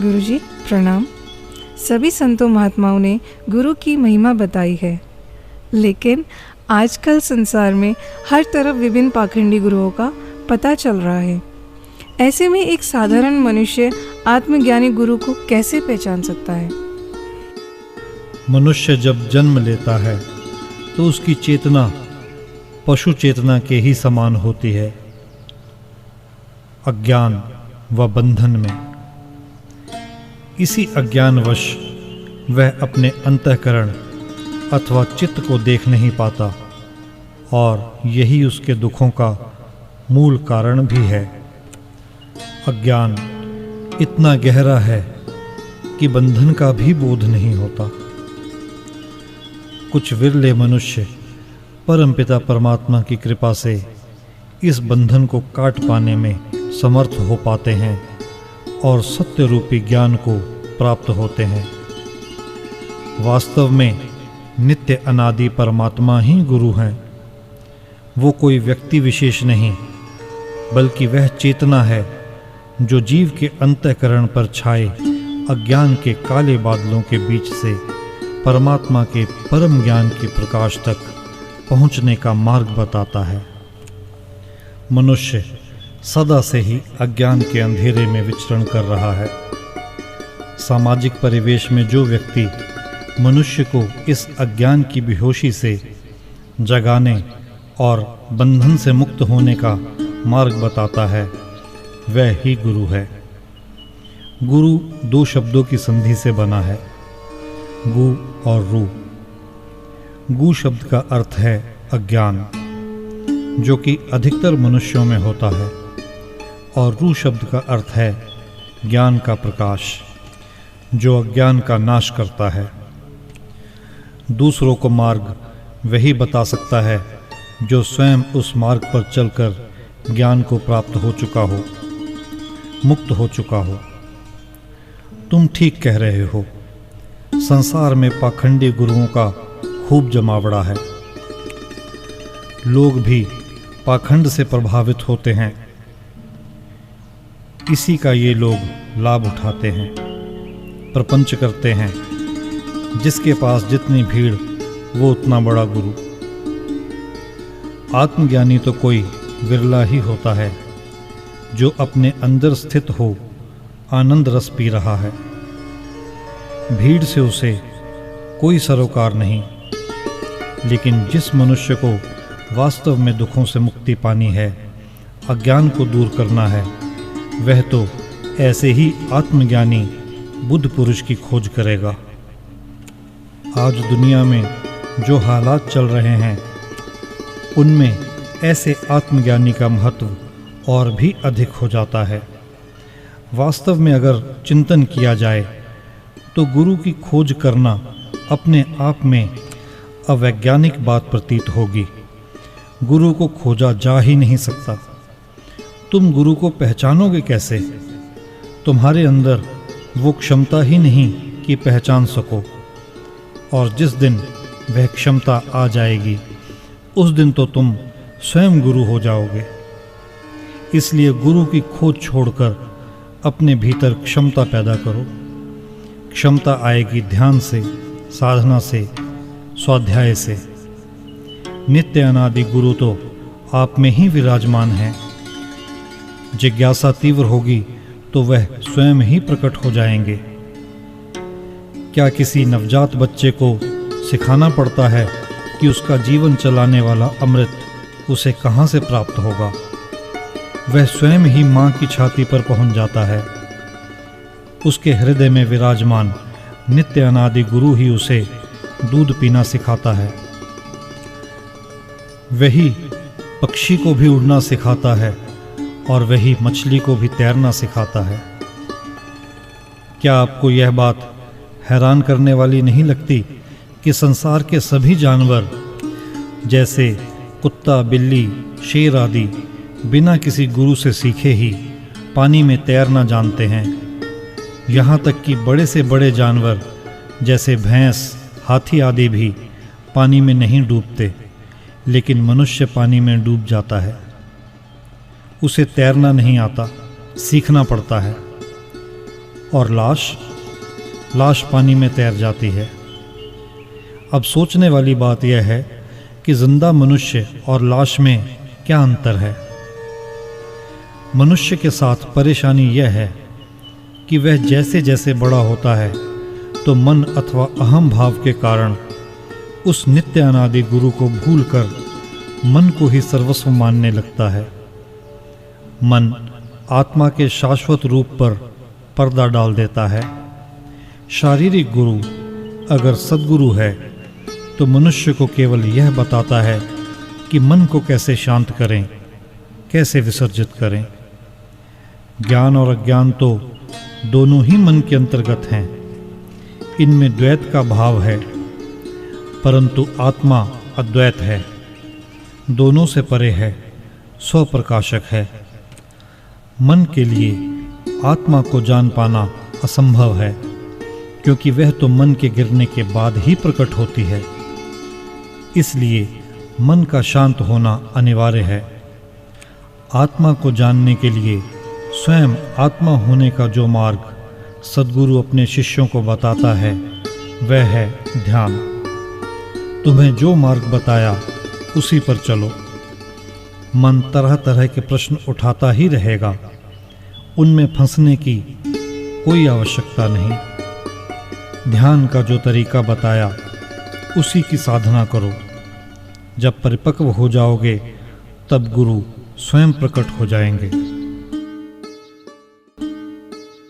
गुरुजी प्रणाम। सभी संतों महात्माओं ने गुरु की महिमा बताई है, लेकिन आजकल संसार में हर तरफ विभिन्न पाखंडी गुरुओं का पता चल रहा है। ऐसे में एक साधारण मनुष्य आत्मज्ञानी गुरु को कैसे पहचान सकता है? मनुष्य जब जन्म लेता है तो उसकी चेतना पशु चेतना के ही समान होती है, अज्ञान व बंधन में। इसी अज्ञानवश वह अपने अंतःकरण अथवा चित्त को देख नहीं पाता और यही उसके दुखों का मूल कारण भी है। अज्ञान इतना गहरा है कि बंधन का भी बोध नहीं होता। कुछ विरले मनुष्य परमपिता परमात्मा की कृपा से इस बंधन को काट पाने में समर्थ हो पाते हैं और सत्य रूपी ज्ञान को प्राप्त होते हैं। वास्तव में नित्य अनादि परमात्मा ही गुरु हैं। वो कोई व्यक्ति विशेष नहीं, बल्कि वह चेतना है जो जीव के अंतःकरण पर छाए अज्ञान के काले बादलों के बीच से परमात्मा के परम ज्ञान के प्रकाश तक पहुंचने का मार्ग बताता है। मनुष्य सदा से ही अज्ञान के अंधेरे में विचरण कर रहा है। सामाजिक परिवेश में जो व्यक्ति मनुष्य को इस अज्ञान की बेहोशी से जगाने और बंधन से मुक्त होने का मार्ग बताता है, वह ही गुरु है। गुरु दो शब्दों की संधि से बना है, गु और रू। गु शब्द का अर्थ है अज्ञान, जो कि अधिकतर मनुष्यों में होता है, और रू शब्द का अर्थ है ज्ञान का प्रकाश, जो अज्ञान का नाश करता है। दूसरों को मार्ग वही बता सकता है जो स्वयं उस मार्ग पर चलकर ज्ञान को प्राप्त हो चुका हो, मुक्त हो चुका हो। तुम ठीक कह रहे हो, संसार में पाखंडी गुरुओं का खूब जमावड़ा है। लोग भी पाखंड से प्रभावित होते हैं, इसी का ये लोग लाभ उठाते हैं, प्रपंच करते हैं। जिसके पास जितनी भीड़ वो उतना बड़ा गुरु। आत्मज्ञानी तो कोई विरला ही होता है जो अपने अंदर स्थित हो आनंद रस पी रहा है। भीड़ से उसे कोई सरोकार नहीं, लेकिन जिस मनुष्य को वास्तव में दुखों से मुक्ति पानी है, अज्ञान को दूर करना है, वह तो ऐसे ही आत्मज्ञानी बुद्ध पुरुष की खोज करेगा। आज दुनिया में जो हालात चल रहे हैं, उनमें ऐसे आत्मज्ञानी का महत्व और भी अधिक हो जाता है। वास्तव में अगर चिंतन किया जाए तो गुरु की खोज करना अपने आप में अवैज्ञानिक बात प्रतीत होगी। गुरु को खोजा जा ही नहीं सकता। तुम गुरु को पहचानोगे कैसे? तुम्हारे अंदर वो क्षमता ही नहीं कि पहचान सको, और जिस दिन वह क्षमता आ जाएगी, उस दिन तो तुम स्वयं गुरु हो जाओगे। इसलिए गुरु की खोज छोड़कर अपने भीतर क्षमता पैदा करो। क्षमता आएगी ध्यान से, साधना से, स्वाध्याय से। नित्य अनादि गुरु तो आप में ही विराजमान है। जिज्ञासा तीव्र होगी तो वह स्वयं ही प्रकट हो जाएंगे। क्या किसी नवजात बच्चे को सिखाना पड़ता है कि उसका जीवन चलाने वाला अमृत उसे कहाँ से प्राप्त होगा? वह स्वयं ही माँ की छाती पर पहुँच जाता है। उसके हृदय में विराजमान नित्य अनादि गुरु ही उसे दूध पीना सिखाता है। वही पक्षी को भी उड़ना सिखाता है और वही मछली को भी तैरना सिखाता है। क्या आपको यह बात हैरान करने वाली नहीं लगती कि संसार के सभी जानवर, जैसे कुत्ता, बिल्ली, शेर आदि, बिना किसी गुरु से सीखे ही पानी में तैरना जानते हैं? यहाँ तक कि बड़े से बड़े जानवर जैसे भैंस, हाथी आदि भी पानी में नहीं डूबते, लेकिन मनुष्य पानी में डूब जाता है। उसे तैरना नहीं आता, सीखना पड़ता है। और लाश पानी में तैर जाती है। अब सोचने वाली बात यह है कि जिंदा मनुष्य और लाश में क्या अंतर है। मनुष्य के साथ परेशानी यह है कि वह जैसे जैसे बड़ा होता है तो मन अथवा अहम भाव के कारण उस नित्य अनादि गुरु को भूलकर मन को ही सर्वस्व मानने लगता है। मन आत्मा के शाश्वत रूप पर पर्दा डाल देता है। शारीरिक गुरु अगर सद्गुरु है तो मनुष्य को केवल यह बताता है कि मन को कैसे शांत करें, कैसे विसर्जित करें। ज्ञान और अज्ञान तो दोनों ही मन के अंतर्गत हैं। इनमें द्वैत का भाव है, परंतु आत्मा अद्वैत है, दोनों से परे है, स्वप्रकाशक है। मन के लिए आत्मा को जान पाना असंभव है, क्योंकि वह तो मन के गिरने के बाद ही प्रकट होती है। इसलिए मन का शांत होना अनिवार्य है। आत्मा को जानने के लिए स्वयं आत्मा होने का जो मार्ग सद्गुरु अपने शिष्यों को बताता है वह है ध्यान। तुम्हें जो मार्ग बताया उसी पर चलो। मन तरह तरह के प्रश्न उठाता ही रहेगा, उनमें फंसने की कोई आवश्यकता नहीं। ध्यान का जो तरीका बताया उसी की साधना करो। जब परिपक्व हो जाओगे तब गुरु स्वयं प्रकट हो जाएंगे।